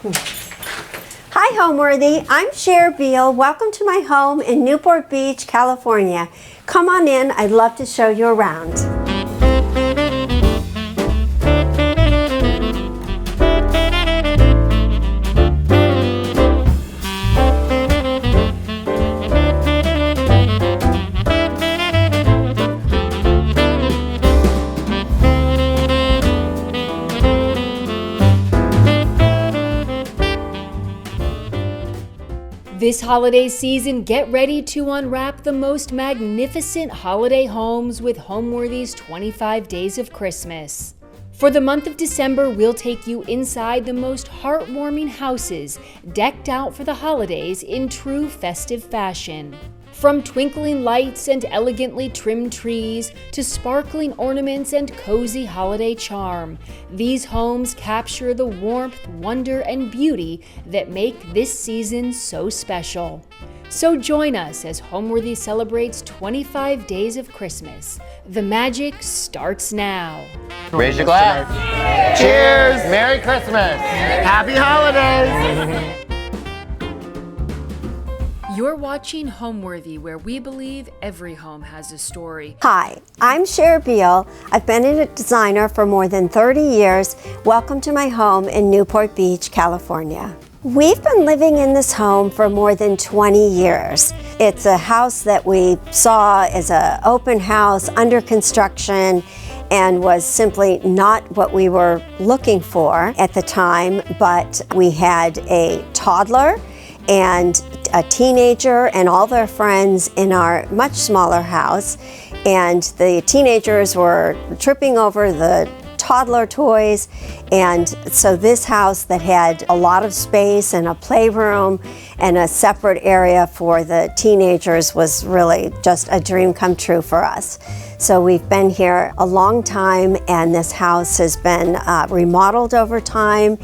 Hi Homeworthy, I'm Cher Beall. Welcome to my home in Newport Beach, California. Come on in, I'd love to show you around. This holiday season, get ready to unwrap the most magnificent holiday homes with Homeworthy's 25 Days of Christmas. For the month of December, we'll take you inside the most heartwarming houses, decked out for the holidays in true festive fashion. From twinkling lights and elegantly trimmed trees to sparkling ornaments and cozy holiday charm, these homes capture the warmth, wonder, and beauty that make this season so special. So join us as Homeworthy celebrates 25 days of Christmas. The magic starts now. Raise your glass. Cheers! Merry Christmas! Happy holidays! You're watching Homeworthy, where we believe every home has a story. Hi, I'm Cher Beall. I've been a designer for more than 30 years. Welcome to my home in Newport Beach, California. We've been living in this home for more than 20 years. It's a house that we saw as an open house under construction and was simply not what we were looking for at the time, but we had a toddler and a teenager and all their friends in our much smaller house, and the teenagers were tripping over the toddler toys, and so this house that had a lot of space and a playroom and a separate area for the teenagers was really just a dream come true for us. So we've been here a long time, and this house has been remodeled over time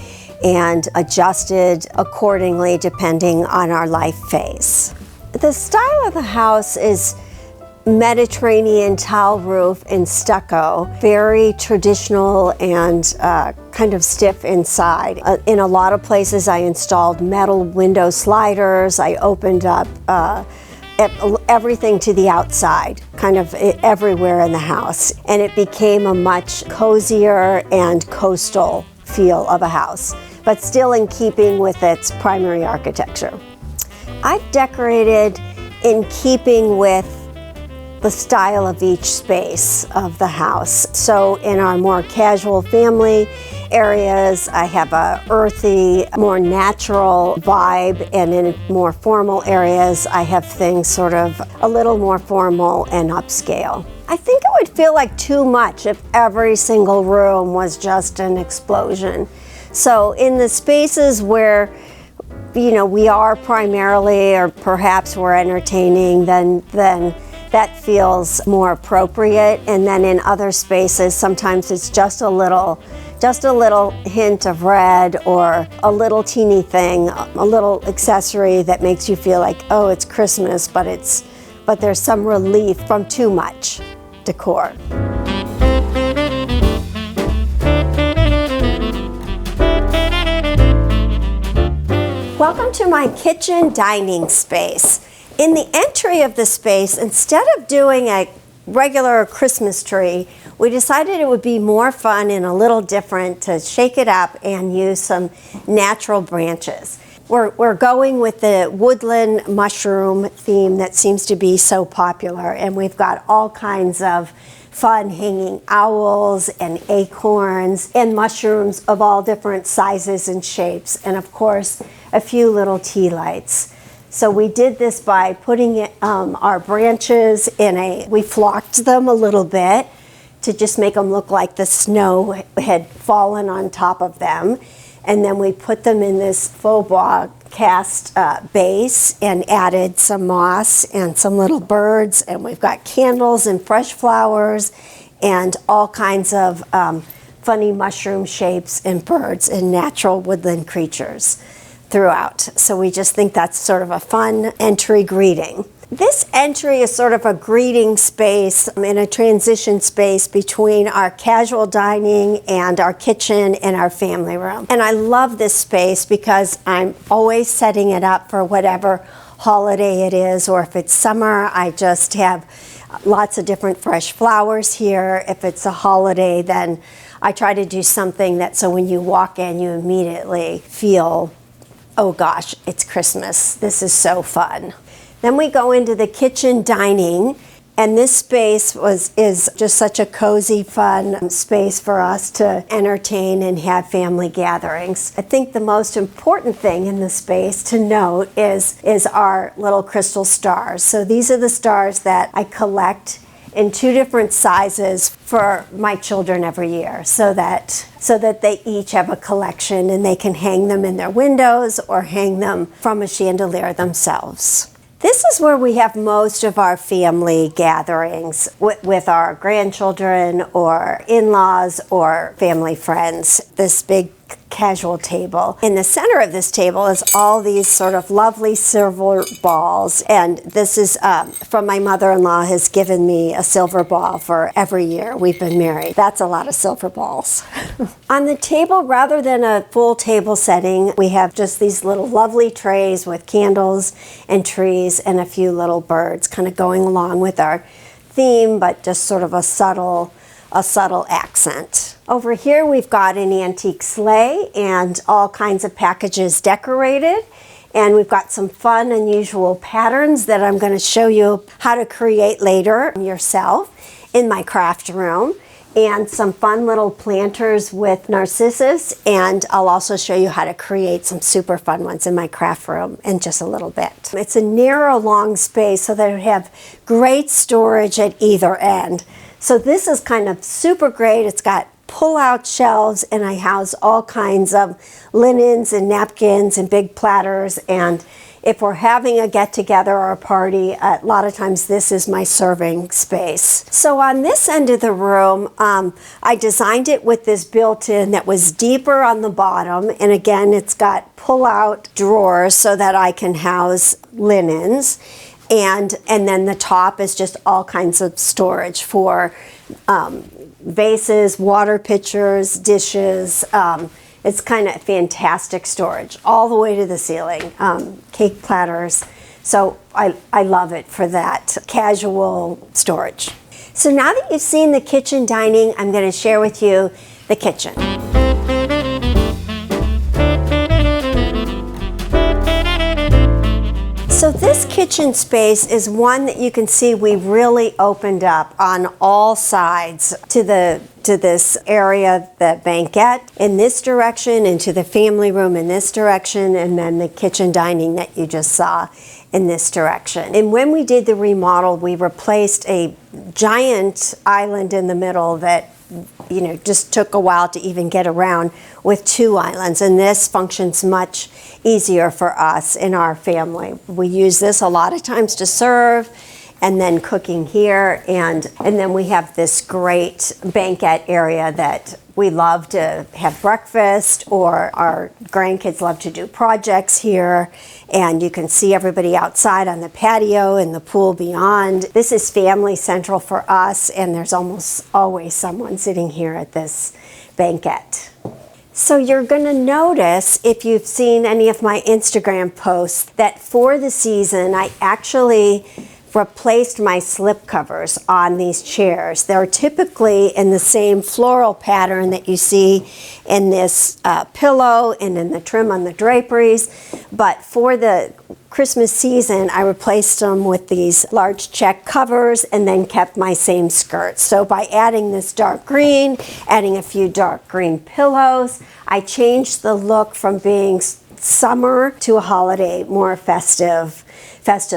and adjusted accordingly depending on our life phase. The style of the house is Mediterranean tile roof and stucco, very traditional and kind of stiff inside. In a lot of places I installed metal window sliders. I opened up everything to the outside, kind of everywhere in the house, and it became a much cozier and coastal feel of a house, but still in keeping with its primary architecture. I've decorated in keeping with the style of each space of the house. So in our more casual family areas, I have a earthy, more natural vibe, and in more formal areas, I have things sort of a little more formal and upscale. I think it would feel like too much if every single room was just an explosion. So in the spaces where, you know, we are primarily, or perhaps we're entertaining, then that feels more appropriate. And then in other spaces, sometimes it's just a little hint of red, or a little teeny thing, a little accessory that makes you feel like, oh, it's Christmas, but there's some relief from too much decor. Welcome to my kitchen dining space. In the entry of the space, instead of doing a regular Christmas tree, we decided it would be more fun and a little different to shake it up and use some natural branches. We're going with the woodland mushroom theme that seems to be so popular, and we've got all kinds of fun hanging owls and acorns and mushrooms of all different sizes and shapes, and of course a few little tea lights. So we did this by putting our branches we flocked them a little bit to just make them look like the snow had fallen on top of them. And then we put them in this faux bois cast base and added some moss and some little birds. And we've got candles and fresh flowers and all kinds of funny mushroom shapes and birds and natural woodland creatures throughout. So we just think that's sort of a fun entry greeting. This entry is sort of a greeting space and a transition space between our casual dining and our kitchen and our family room. And I love this space because I'm always setting it up for whatever holiday it is, or if it's summer, I just have lots of different fresh flowers here. If it's a holiday, then I try to do something that so when you walk in, you immediately feel, oh gosh, it's Christmas. This is so fun. Then we go into the kitchen dining, and this space is just such a cozy, fun space for us to entertain and have family gatherings. I think the most important thing in the space to note is our little crystal stars. So these are the stars that I collect in 2 different sizes for my children every year, so that they each have a collection and they can hang them in their windows or hang them from a chandelier themselves. This is where we have most of our family gatherings with our grandchildren or in-laws or family friends. This big casual table. In the center of this table is all these sort of lovely silver balls, and this is from my mother-in-law has given me a silver ball for every year we've been married. That's a lot of silver balls. On the table, rather than a full table setting, we have just these little lovely trays with candles and trees and a few little birds kind of going along with our theme, but just sort of a subtle accent. Over here we've got an antique sleigh and all kinds of packages decorated, and we've got some fun, unusual patterns that I'm going to show you how to create later yourself in my craft room, and some fun little planters with narcissus, and I'll also show you how to create some super fun ones in my craft room in just a little bit. It's a narrow, long space so that it would have great storage at either end. So this is kind of super great. It's got pull-out shelves, and I house all kinds of linens and napkins and big platters, and if we're having a get-together or a party, a lot of times this is my serving space. So on this end of the room, I designed it with this built-in that was deeper on the bottom, and again, it's got pull-out drawers so that I can house linens. And then the top is just all kinds of storage for vases, water pitchers, dishes. It's kind of fantastic storage all the way to the ceiling, cake platters. So I love it for that casual storage. So now that you've seen the kitchen dining, I'm going to share with you the kitchen. So this kitchen space is one that you can see we really opened up on all sides to this area, the banquette in this direction, into the family room in this direction, and then the kitchen dining that you just saw in this direction. And when we did the remodel, we replaced a giant island in the middle that just took a while to even get around with 2 islands, and this functions much easier for us in our family. We use this a lot of times to serve, and then cooking here, and then we have this great banquette area that we love to have breakfast, or our grandkids love to do projects here, and you can see everybody outside on the patio and the pool beyond. This is family central for us, and there's almost always someone sitting here at this banquette. So you're going to notice, if you've seen any of my Instagram posts, that for the season I actually replaced my slip covers on these chairs. They're typically in the same floral pattern that you see in this pillow and in the trim on the draperies, but for the Christmas season I replaced them with these large check covers and then kept my same skirts. So by adding this dark green, adding a few dark green pillows, I changed the look from being summer to a holiday, more festive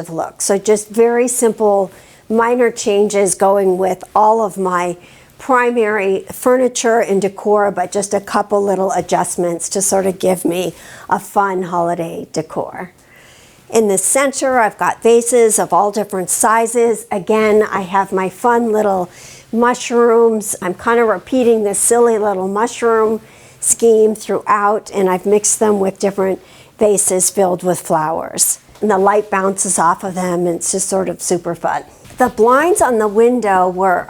look. So just very simple, minor changes going with all of my primary furniture and decor, but just a couple little adjustments to sort of give me a fun holiday decor. In the center, I've got vases of all different sizes. Again, I have my fun little mushrooms. I'm kind of repeating this silly little mushroom scheme throughout, and I've mixed them with different vases filled with flowers. And the light bounces off of them, and it's just sort of super fun. The blinds on the window were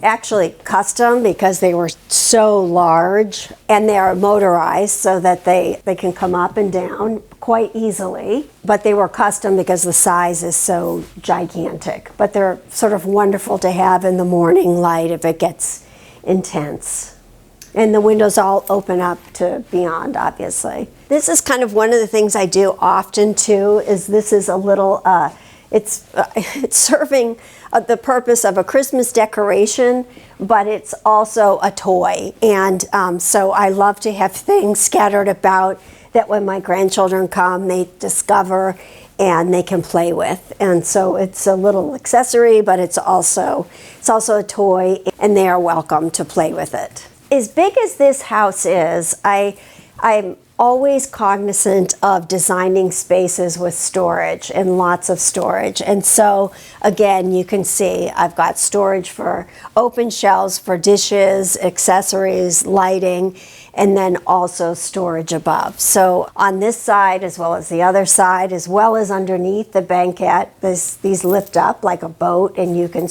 actually custom because they were so large, and they are motorized so that they can come up and down quite easily. But they were custom because the size is so gigantic. But they're sort of wonderful to have in the morning light if it gets intense. And the windows all open up to beyond, obviously. This is kind of one of the things I do often too, is this is a little, it's serving the purpose of a Christmas decoration, but it's also a toy. And so I love to have things scattered about that when my grandchildren come, they discover and they can play with. And so it's a little accessory, but it's also a toy, and they are welcome to play with it. As big as this house is, I'm always cognizant of designing spaces with storage and lots of storage. And so again, you can see I've got storage for open shelves for dishes, accessories, lighting, and then also storage above. So on this side, as well as the other side, as well as underneath the banquette, these lift up like a boat, and you can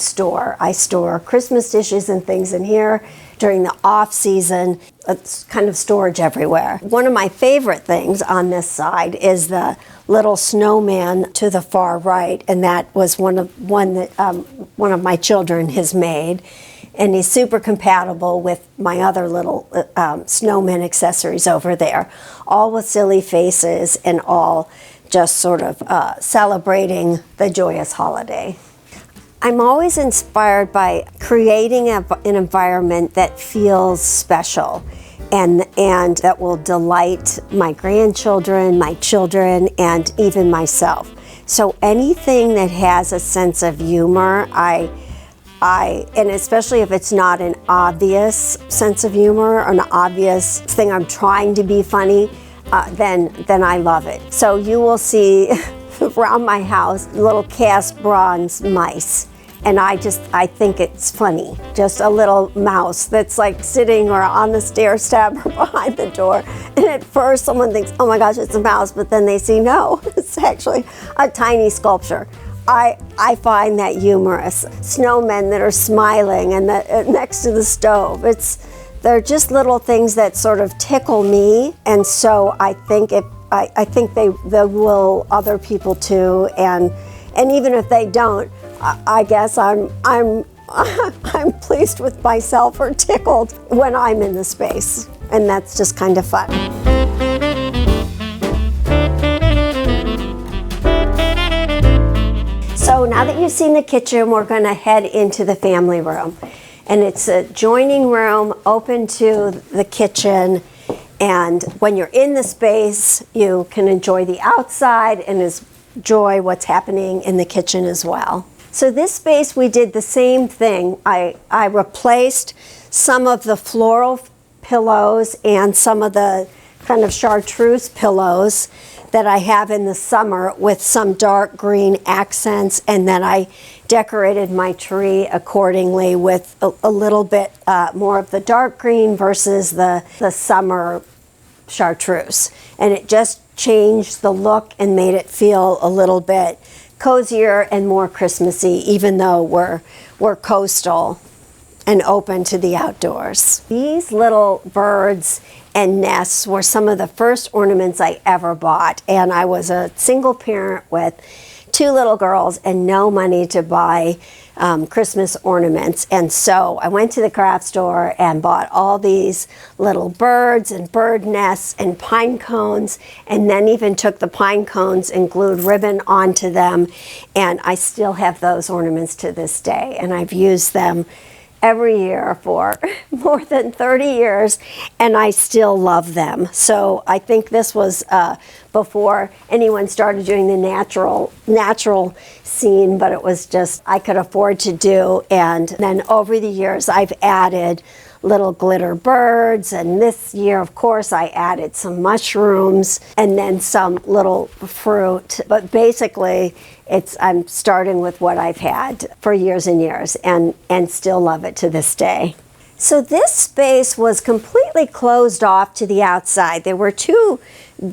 I store Christmas dishes and things in here. During the off season, it's kind of storage everywhere. One of my favorite things on this side is the little snowman to the far right, and that was one of my children has made, and he's super compatible with my other little snowman accessories over there, all with silly faces and all just sort of celebrating the joyous holiday. I'm always inspired by creating an environment that feels special and that will delight my grandchildren, my children, and even myself. So anything that has a sense of humor, and especially if it's not an obvious sense of humor or an obvious thing I'm trying to be funny, then I love it. So you will see around my house little cast bronze mice, and I think it's funny. Just a little mouse that's like sitting or on the stair step or behind the door, and at first someone thinks, oh my gosh, it's a mouse, but then they see no, it's actually a tiny sculpture. I find that humorous. Snowmen that are smiling and next to the stove. They're just little things that sort of tickle me, and so I think they will other people too, and even if they don't, I guess I'm pleased with myself or tickled when I'm in the space, and that's just kind of fun. So now that you've seen the kitchen, we're going to head into the family room. And it's a joining room open to the kitchen. And when you're in the space, you can enjoy the outside and enjoy what's happening in the kitchen as well. So this space, we did the same thing. I replaced some of the floral pillows and some of the kind of chartreuse pillows that I have in the summer with some dark green accents, and then I decorated my tree accordingly with a little bit more of the dark green versus the summer chartreuse. And it just changed the look and made it feel a little bit cozier and more Christmassy, even though we're coastal and open to the outdoors. These little birds and nests were some of the first ornaments I ever bought, and I was a single parent with 2 little girls and no money to buy Christmas ornaments. And so I went to the craft store and bought all these little birds and bird nests and pine cones, and then even took the pine cones and glued ribbon onto them, and I still have those ornaments to this day, and I've used them every year for more than 30 years, and I still love them. So I think this was before anyone started doing the natural scene, but it was just I could afford to do. And then over the years, I've added little glitter birds, and this year, of course, I added some mushrooms and then some little fruit. But basically, I'm starting with what I've had for years and years, and still love it to this day. So this space was completely closed off to the outside. There were two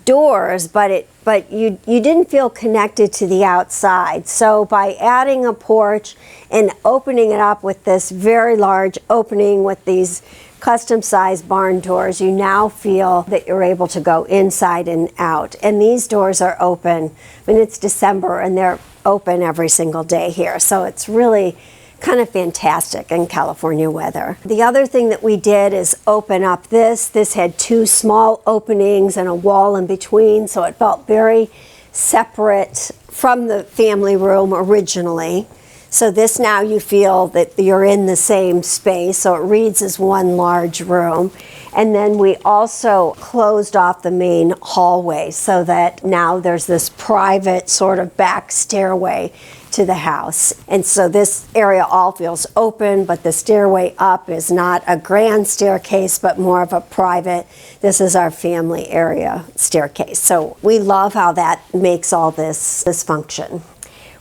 doors, but you didn't feel connected to the outside. So by adding a porch and opening it up with this very large opening with these custom-sized barn doors, you now feel that you're able to go inside and out. And these doors are open. I mean, it's December and they're open every single day here, so it's really kind of fantastic in California weather. The other thing that we did is open up this. This had two small openings and a wall in between, so it felt very separate from the family room originally. So this, now you feel that you're in the same space, so it reads as one large room. And then we also closed off the main hallway so that now there's this private sort of back stairway to the house. And so this area all feels open, but the stairway up is not a grand staircase, but more of a private, this is our family area staircase. So we love how that makes all this function.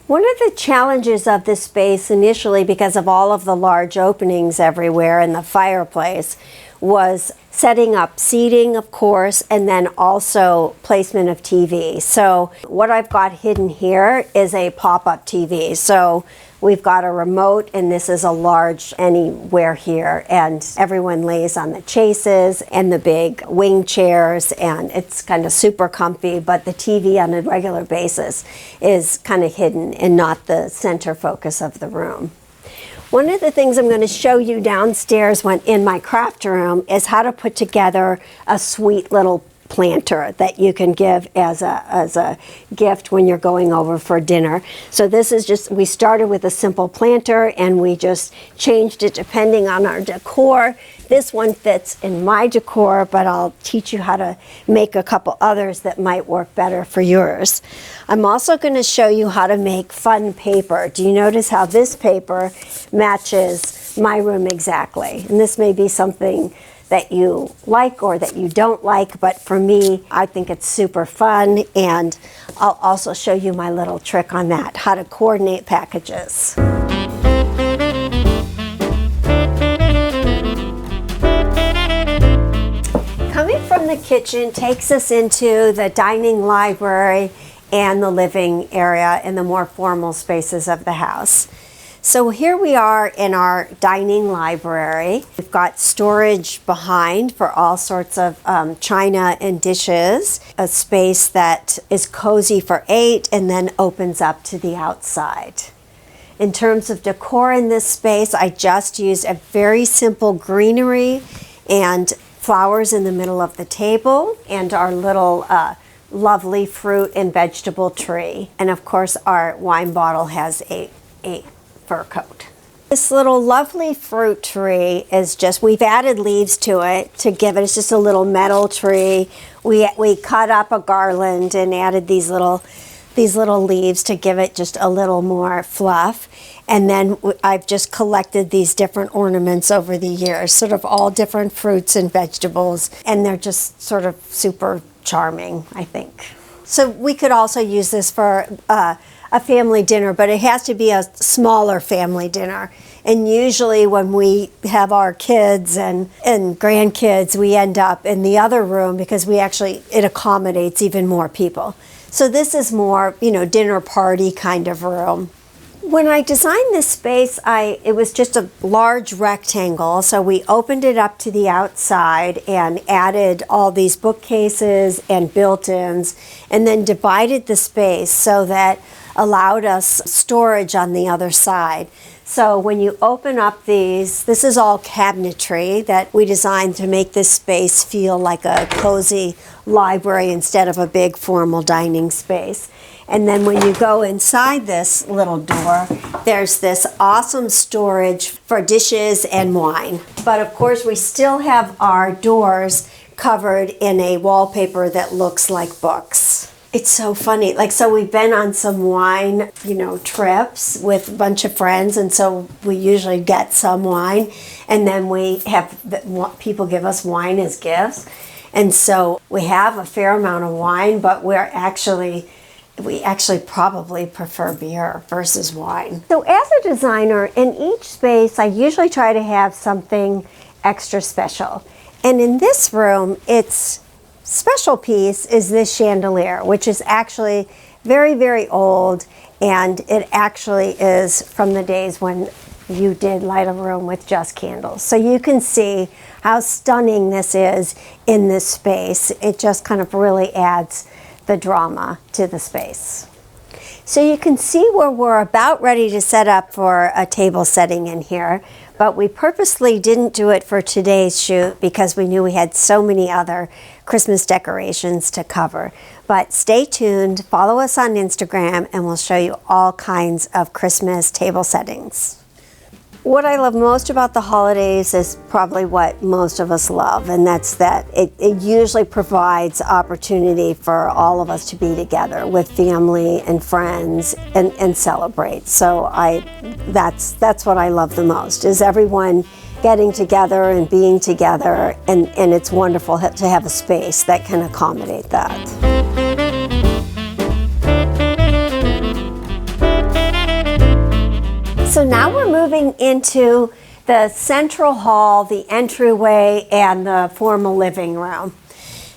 One of the challenges of this space initially, because of all of the large openings everywhere in the fireplace, was setting up seating, of course, and then also placement of TV. So what I've got hidden here is a pop-up TV. So we've got a remote, and this is a large anywhere here, and everyone lays on the chases and the big wing chairs, and it's kind of super comfy, but the TV on a regular basis is kind of hidden and not the center focus of the room. One of the things I'm going to show you downstairs in my craft room is how to put together a sweet little planter that you can give as a gift when you're going over for dinner. So this is just, we started with a simple planter and we just changed it depending on our decor. This one fits in my decor, but I'll teach you how to make a couple others that might work better for yours. I'm also going to show you how to make fun paper. Do you notice how this paper matches my room exactly? And this may be something that you like or that you don't like, but for me, I think it's super fun, and I'll also show you my little trick on that, how to coordinate packages. Coming from the kitchen takes us into the dining library and the living area and the more formal spaces of the house. So here we are in our dining library. We've got storage behind for all sorts of china and dishes, a space that is cozy for 8 and then opens up to the outside. In terms of decor in this space, I just used a very simple greenery and flowers in the middle of the table and our little lovely fruit and vegetable tree. And of course, our wine bottle has a fur coat. This little lovely fruit tree is just, we've added leaves to it to give it, it's just a little metal tree. We cut up a garland and added these little leaves to give it just a little more fluff. And then I've just collected these different ornaments over the years, sort of all different fruits and vegetables, and they're just sort of super charming, I think. So we could also use this for a family dinner, but it has to be a smaller family dinner. And usually when we have our kids and grandkids, we end up in the other room because it accommodates even more people. So this is more, dinner party kind of room. When I designed this space, it was just a large rectangle, so we opened it up to the outside and added all these bookcases and built-ins, and then divided the space so that allowed us storage on the other side. So when you open up this is all cabinetry that we designed to make this space feel like a cozy library instead of a big formal dining space. And then when you go inside this little door, there's this awesome storage for dishes and wine. But of course, we still have our doors covered in a wallpaper that looks like books. It's so funny. So we've been on some wine, trips with a bunch of friends, and so we usually get some wine, and then we have people give us wine as gifts. And so we have a fair amount of wine, but we actually probably prefer beer versus wine. So as a designer, in each space, I usually try to have something extra special. And in this room, it's special piece is this chandelier, which is actually very, very old, and it actually is from the days when you did light a room with just candles. So you can see how stunning this is in this space. It just kind of really adds the drama to the space. So you can see where we're about ready to set up for a table setting in here, but we purposely didn't do it for today's shoot because we knew we had so many other Christmas decorations to cover. But stay tuned, follow us on Instagram, and we'll show you all kinds of Christmas table settings. What I love most about the holidays is probably what most of us love, and that's that it usually provides opportunity for all of us to be together with family and friends and celebrate. So that's what I love the most, is everyone getting together and being together, and it's wonderful to have a space that can accommodate that. So now we're moving into the central hall, the entryway, and the formal living room.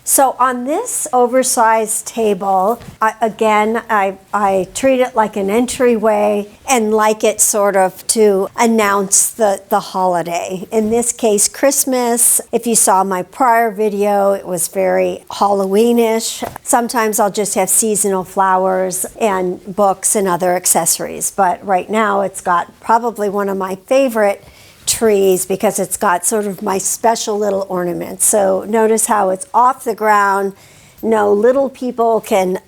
So on this oversized table, I treat it like an entryway and like it sort of to announce the holiday. In this case, Christmas. If you saw my prior video, it was very Halloweenish. Sometimes I'll just have seasonal flowers and books and other accessories. But right now it's got probably one of my favorite trees because it's got sort of my special little ornaments. So notice how it's off the ground. No little people can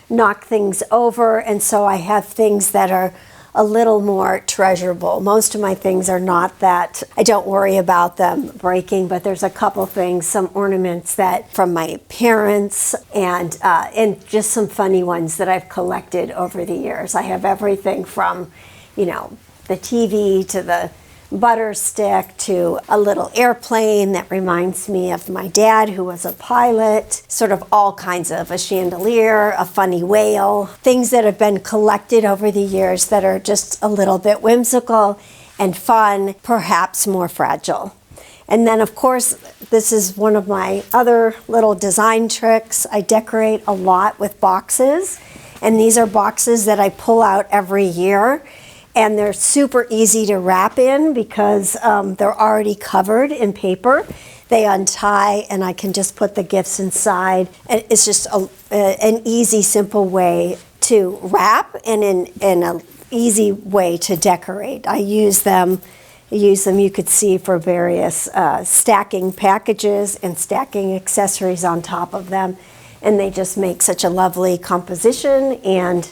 knock things over, and so I have things that are a little more treasurable. Most of my things are not that, I don't worry about them breaking, but there's a couple things, some ornaments that from my parents, and just some funny ones that I've collected over the years. I have everything from, the TV to the butter stick to a little airplane that reminds me of my dad, who was a pilot, sort of all kinds of, a chandelier, a funny whale, things that have been collected over the years that are just a little bit whimsical and fun, perhaps more fragile. And then of course, this is one of my other little design tricks. I decorate a lot with boxes, and these are boxes that I pull out every year. And they're super easy to wrap in because they're already covered in paper. They untie, and I can just put the gifts inside. And it's just an easy, simple way to wrap and an easy way to decorate. I use them, you could see, for various stacking packages and stacking accessories on top of them. And they just make such a lovely composition, and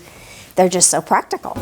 they're just so practical.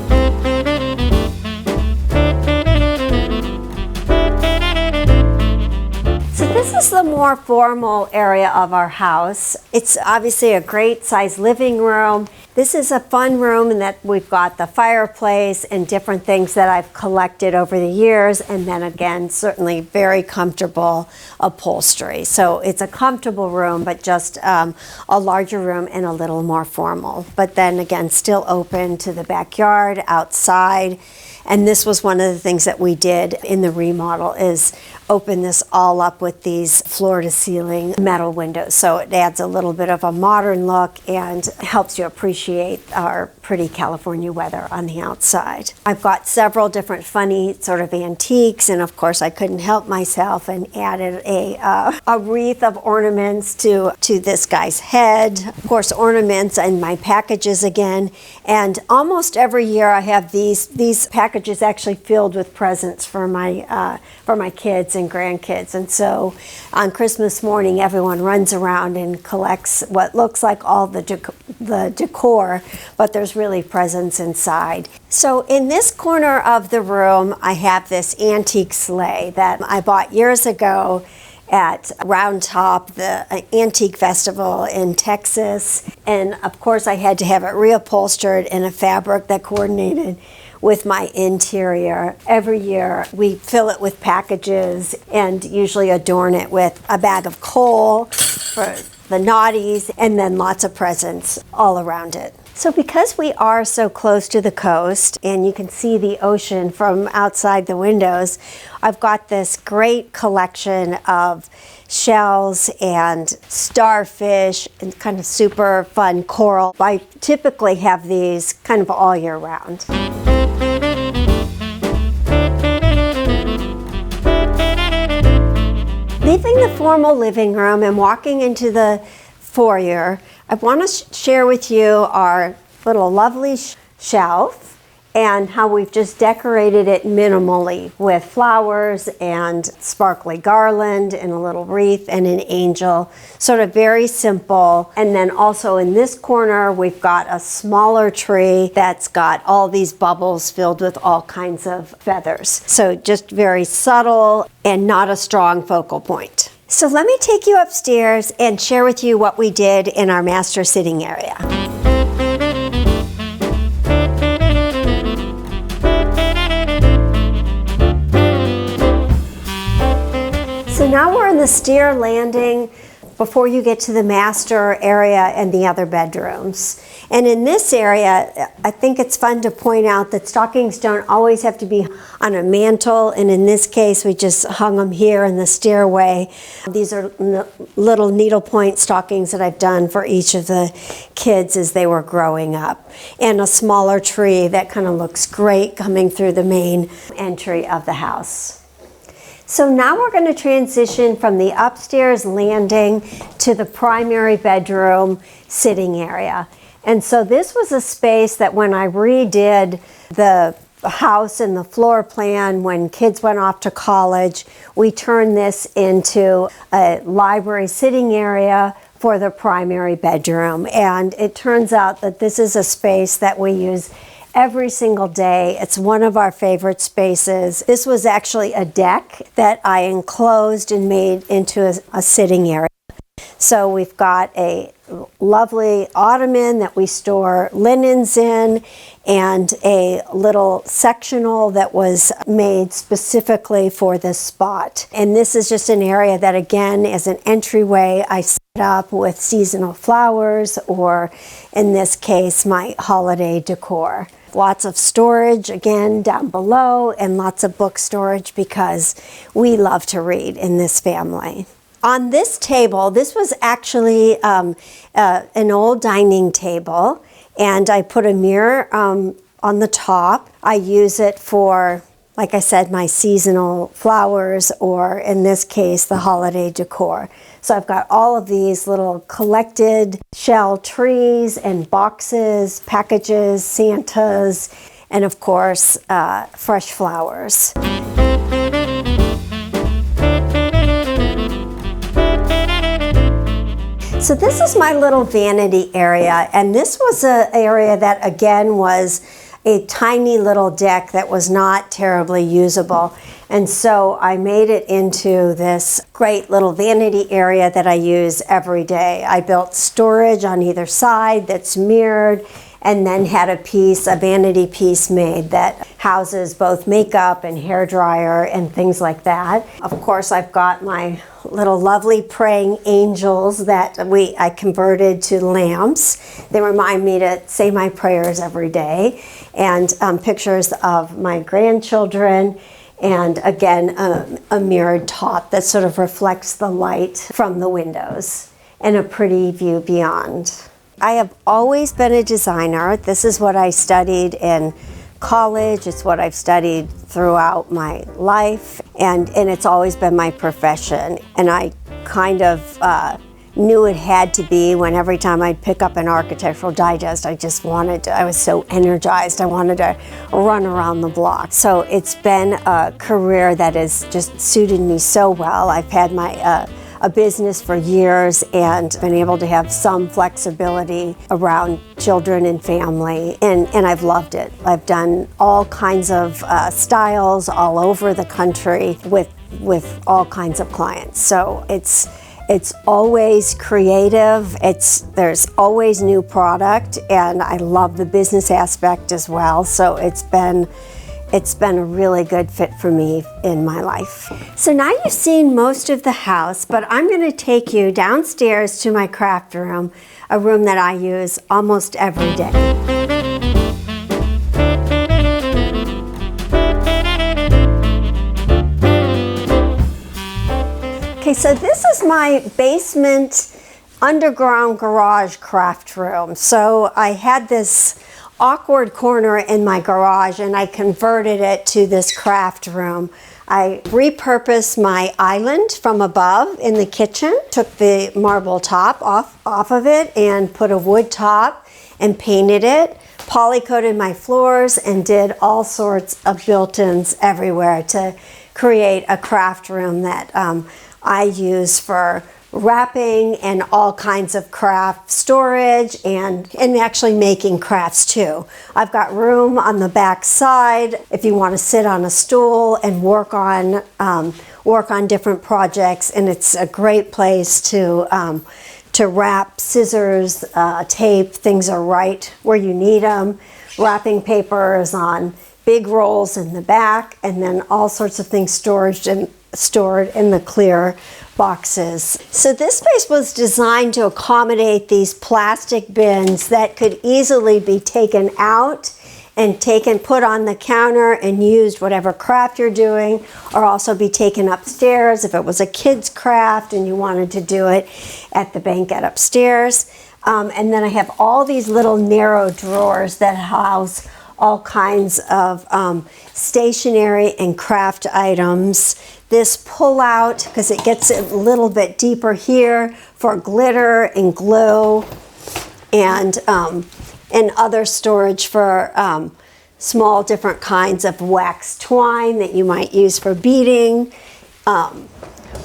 This is the more formal area of our house. It's obviously a great size living room. This is a fun room in that we've got the fireplace and different things that I've collected over the years, and then again, certainly very comfortable upholstery. So it's a comfortable room, but just a larger room and a little more formal. But then again, still open to the backyard, outside. And this was one of the things that we did in the remodel, is open this all up with these floor-to-ceiling metal windows. So it adds a little bit of a modern look and helps you appreciate our pretty California weather on the outside. I've got several different funny sort of antiques, and of course I couldn't help myself and added a wreath of ornaments to this guy's head. Of course, ornaments and my packages again. And almost every year I have these packages actually filled with presents for my kids and grandkids. And so on Christmas morning, everyone runs around and collects what looks like all the decor, but there's really presents inside. So in this corner of the room, I have this antique sleigh that I bought years ago at Round Top, the antique festival in Texas. And of course I had to have it reupholstered in a fabric that coordinated with my interior. Every year we fill it with packages and usually adorn it with a bag of coal for the naughties, and then lots of presents all around it. So because we are so close to the coast and you can see the ocean from outside the windows, I've got this great collection of shells and starfish and kind of super fun coral. I typically have these kind of all year round. Leaving the formal living room and walking into the foyer, I want to share with you our little lovely shelf and how we've just decorated it minimally with flowers and sparkly garland and a little wreath and an angel, sort of very simple. And then also in this corner, we've got a smaller tree that's got all these bubbles filled with all kinds of feathers. So just very subtle and not a strong focal point. So let me take you upstairs and share with you what we did in our master sitting area. So now we're in the stair landing before you get to the master area and the other bedrooms. And in this area, I think it's fun to point out that stockings don't always have to be on a mantle, and in this case, we just hung them here in the stairway. These are little needlepoint stockings that I've done for each of the kids as they were growing up. And a smaller tree that kind of looks great coming through the main entry of the house. So now we're going to transition from the upstairs landing to the primary bedroom sitting area. And so this was a space that when I redid the house and the floor plan, when kids went off to college, we turned this into a library sitting area for the primary bedroom. And it turns out that this is a space that we use every single day. It's one of our favorite spaces. This was actually a deck that I enclosed and made into a sitting area. So we've got a lovely ottoman that we store linens in and a little sectional that was made specifically for this spot. And this is just an area that, again, is an entryway. I set up with seasonal flowers, or in this case, my holiday decor. Lots of storage, again, down below, and lots of book storage because we love to read in this family. On this table, this was actually an old dining table, and I put a mirror on the top. I use it for, like I said, my seasonal flowers, or in this case, the holiday decor. So I've got all of these little collected shell trees and boxes, packages, Santas, and of course, fresh flowers. So this is my little vanity area, and this was an area that, again, was a tiny little deck that was not terribly usable. And so I made it into this great little vanity area that I use every day. I built storage on either side that's mirrored, and then had a vanity piece made that houses both makeup and hair dryer and things like that. Of course, I've got my little lovely praying angels that I converted to lamps. They remind me to say my prayers every day, and pictures of my grandchildren, and again, a mirrored top that sort of reflects the light from the windows, and a pretty view beyond. I have always been a designer. This is what I studied in college. It's what I've studied throughout my life, and it's always been my profession. And I kind of knew it had to be when every time I'd pick up an architectural digest, I was so energized. I wanted to run around the block. So it's been a career that has just suited me so well. I've had my a business for years and been able to have some flexibility around children and family, and I've loved it. I've done all kinds of styles all over the country with all kinds of clients. So it's always creative, there's always new product, and I love the business aspect as well. So it's been a really good fit for me in my life. So now you've seen most of the house, but I'm going to take you downstairs to my craft room. a room that I use almost every day. Okay, so this is my basement underground garage craft room. So I had this awkward corner in my garage and I converted it to this craft room. I repurposed my island from above in the kitchen, took the marble top off of it and put a wood top and painted it, poly-coated my floors and did all sorts of built-ins everywhere to create a craft room that I use for wrapping and all kinds of craft storage and actually making crafts too. I've got room on the back side if you want to sit on a stool and work on different projects, and it's a great place to wrap. Scissors, tape, things are right where you need them. Wrapping paper is on big rolls in the back, and then all sorts of things stored in the clear boxes. So this space was designed to accommodate these plastic bins that could easily be taken out and put on the counter and used whatever craft you're doing, or also be taken upstairs if it was a kid's craft and you wanted to do it at the banquette upstairs. And then I have all these little narrow drawers that house all kinds of stationery and craft items. This pull out, because it gets a little bit deeper here, for glitter and glue and other storage for small different kinds of wax twine that you might use for beading.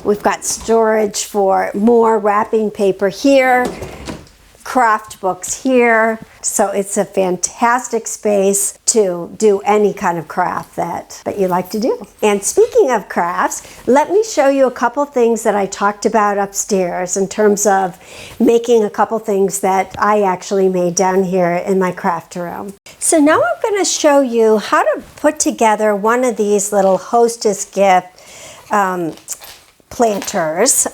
We've got storage for more wrapping paper here, craft books here. So it's a fantastic space to do any kind of craft that you like to do. And speaking of crafts, let me show you a couple things that I talked about upstairs in terms of making a couple things that I actually made down here in my craft room. So now I'm going to show you how to put together one of these little hostess gift planters.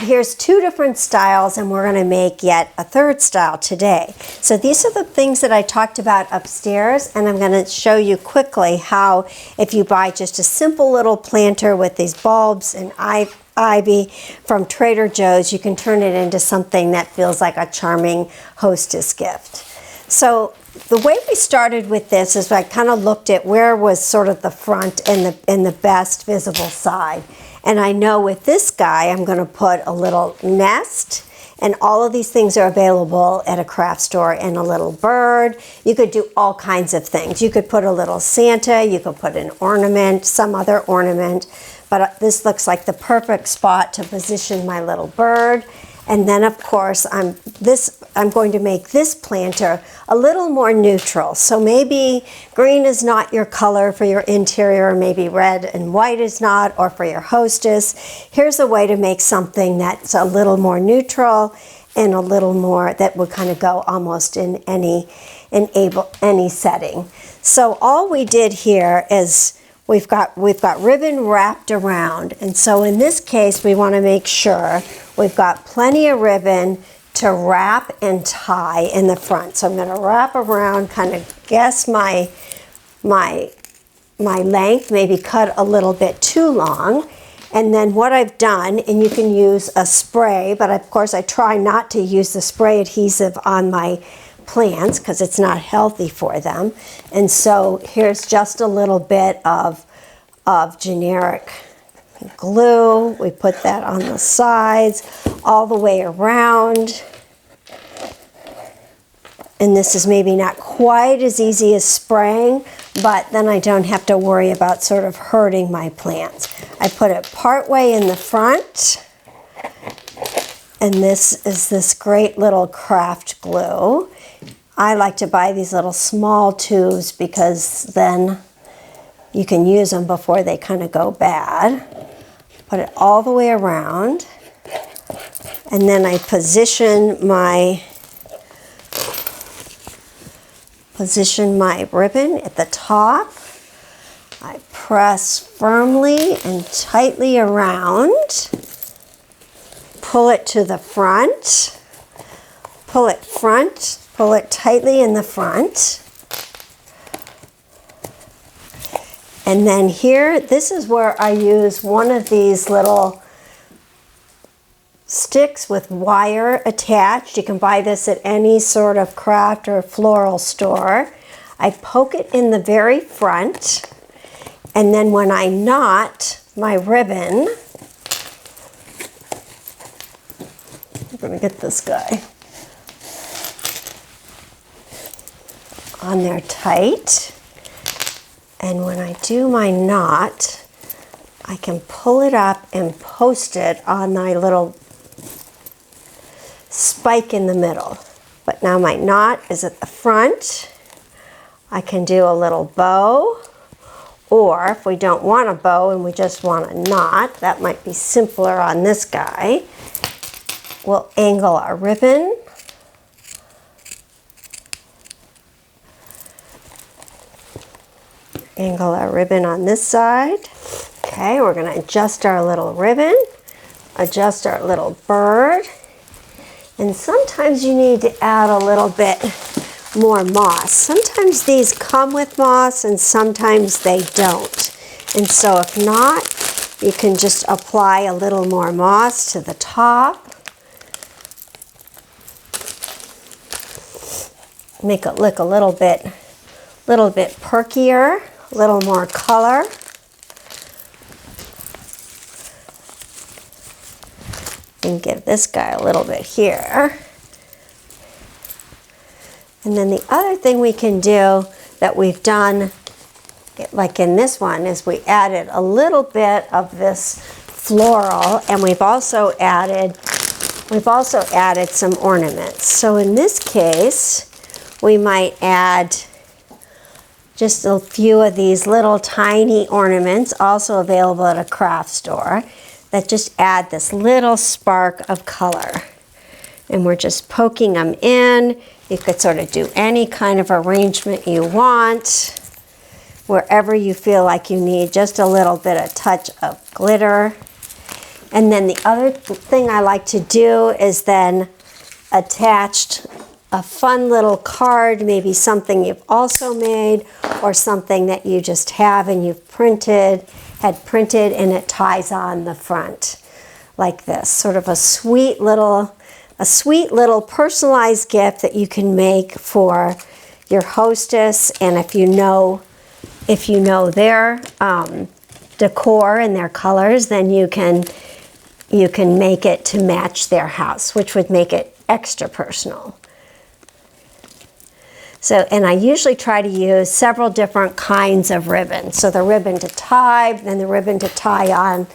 Here's two different styles, and we're going to make yet a third style today. So these are the things that I talked about upstairs, and I'm going to show you quickly how, if you buy just a simple little planter with these bulbs and ivy from Trader Joe's, you can turn it into something that feels like a charming hostess gift. So the way we started with this is I kind of looked at where was sort of the front and the best visible side. And I know with this guy, I'm going to put a little nest, and all of these things are available at a craft store, and a little bird. You could do all kinds of things. You could put a little Santa, you could put an ornament, some other ornament, but this looks like the perfect spot to position my little bird. And then of course, I'm going to make this planter a little more neutral. So maybe green is not your color for your interior, maybe red and white is not, or for your hostess. Here's a way to make something that's a little more neutral and a little more that would kind of go almost in any setting. So all we did here is we've got ribbon wrapped around, and so in this case we want to make sure we've got plenty of ribbon to wrap and tie in the front. So I'm going to wrap around, kind of guess my length, maybe cut a little bit too long. And then what I've done, and you can use a spray, but of course I try not to use the spray adhesive on my plants because it's not healthy for them. And so here's just a little bit of generic glue. We put that on the sides all the way around. And this is maybe not quite as easy as spraying, but then I don't have to worry about sort of hurting my plants. I put it part way in the front, and this is this great little craft glue. I like to buy these little small tubes because then you can use them before they kind of go bad. Put it all the way around, and then I position my ribbon at the top. I press firmly and tightly around, pull it to the front, front, pull it tightly in the front. And then here, this is where I use one of these little sticks with wire attached. You can buy this at any sort of craft or floral store. I poke it in the very front, and then when I knot my ribbon, I'm gonna get this guy on there tight. And when I do my knot, I can pull it up and post it on my little spike in the middle. But now my knot is at the front. I can do a little bow, or if we don't want a bow and we just want a knot, that might be simpler on this guy. We'll angle our ribbon. Angle our ribbon on this side. Okay, we're going to adjust our little ribbon, adjust our little bird, and sometimes you need to add a little bit more moss. Sometimes these come with moss and sometimes they don't. And so if not, you can just apply a little more moss to the top. Make it look a little bit perkier. A little more color. And give this guy a little bit here. And then the other thing we can do that we've done, like in this one, is we added a little bit of this floral, and we've also added some ornaments. So in this case, we might add just a few of these little tiny ornaments, also available at a craft store, that just add this little spark of color. And we're just poking them in. You could sort of do any kind of arrangement you want, wherever you feel like you need just a little bit of touch of glitter. And then the other thing I like to do is then attach a fun little card, maybe something you've also made or something that you just have and you've had printed, and it ties on the front like this. Sort of a sweet little personalized gift that you can make for your hostess. And if you know their decor and their colors, then you can make it to match their house, which would make it extra personal. So, and I usually try to use several different kinds of ribbon. So the ribbon to tie, then the ribbon to tie on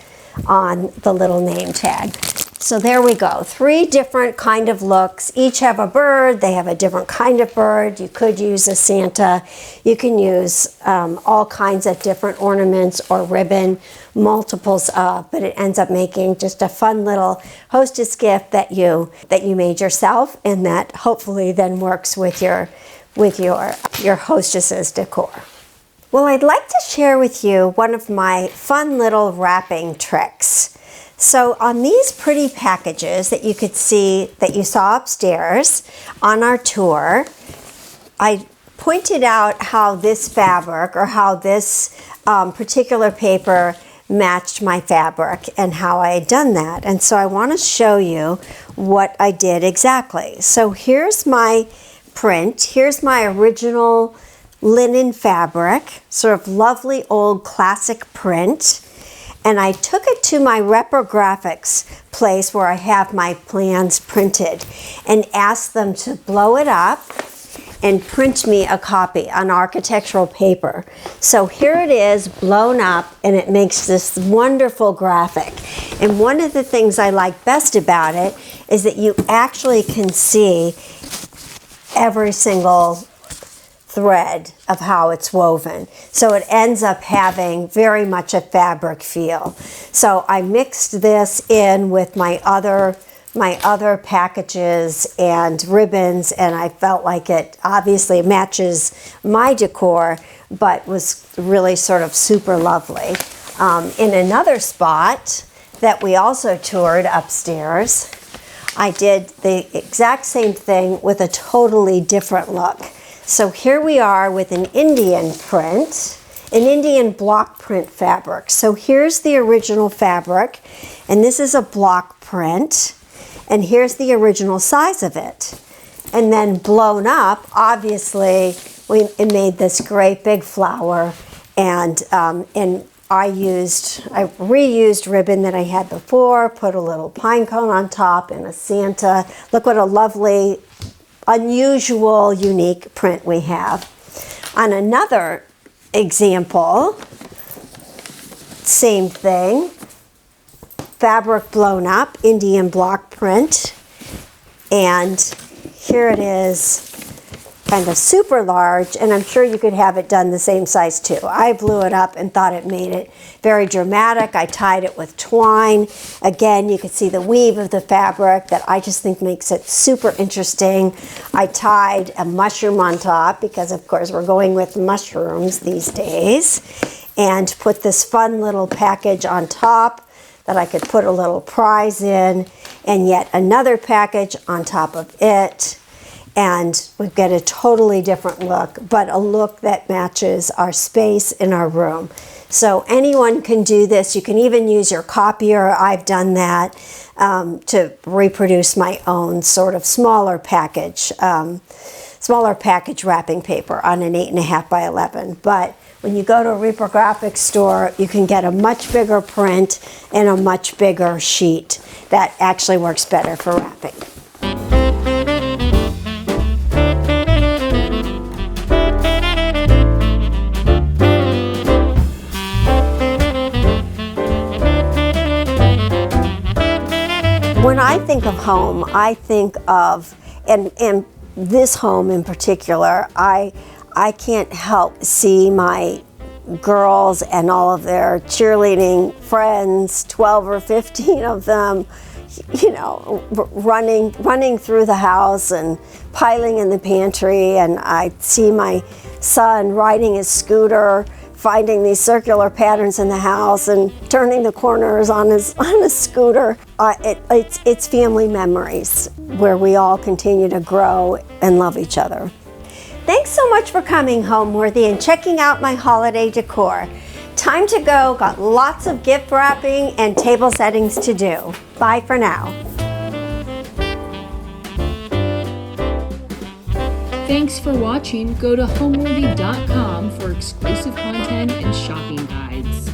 the little name tag. So there we go, 3 different kind of looks. Each have a bird, they have a different kind of bird. You could use a Santa. You can use all kinds of different ornaments or ribbon, multiples of, but it ends up making just a fun little hostess gift that you made yourself, and that hopefully then works with your hostess's decor. Well, I'd like to share with you one of my fun little wrapping tricks. So on these pretty packages that you could see, that you saw upstairs on our tour, I pointed out how this fabric, or how this particular paper matched my fabric and how I had done that. And so I want to show you what I did exactly. So here's my print. Here's my original linen fabric, sort of lovely old classic print. And I took it to my reprographics place where I have my plans printed and asked them to blow it up and print me a copy on architectural paper. So here it is blown up, and it makes this wonderful graphic. And one of the things I like best about it is that you actually can see every single thread of how it's woven. So it ends up having very much a fabric feel. So I mixed this in with my other packages and ribbons, and I felt like it obviously matches my decor, but was really sort of super lovely. In another spot that we also toured upstairs, I did the exact same thing with a totally different look. So here we are with an Indian print, an Indian block print fabric. So here's the original fabric, and this is a block print, and here's the original size of it. And then blown up, obviously, it made this great big flower, and I reused ribbon that I had before, put a little pine cone on top and a Santa. Look what a lovely, unusual, unique print we have. On another example, same thing, fabric blown up, Indian block print, and here it is, kind of super large, and I'm sure you could have it done the same size too. I blew it up and thought it made it very dramatic. I tied it with twine. Again, you can see the weave of the fabric that I just think makes it super interesting. I tied a mushroom on top because of course we're going with mushrooms these days, and put this fun little package on top that I could put a little prize in, and yet another package on top of it. And we get a totally different look, but a look that matches our space in our room. So anyone can do this. You can even use your copier. I've done that to reproduce my own sort of smaller package wrapping paper on an 8.5 by 11. But when you go to a reprographic store, you can get a much bigger print and a much bigger sheet that actually works better for wrapping. When I think of home, I think of, and this home in particular, I can't help see my girls and all of their cheerleading friends, 12 or 15 of them, you know, running through the house and piling in the pantry, and I see my son riding his scooter, finding these circular patterns in the house and turning the corners on his scooter. It's family memories where we all continue to grow and love each other. Thanks so much for coming, Homeworthy, and checking out my holiday decor. Time to go, got lots of gift wrapping and table settings to do. Bye for now. Thanks for watching. Go to homeworthy.com for exclusive content and shopping guides.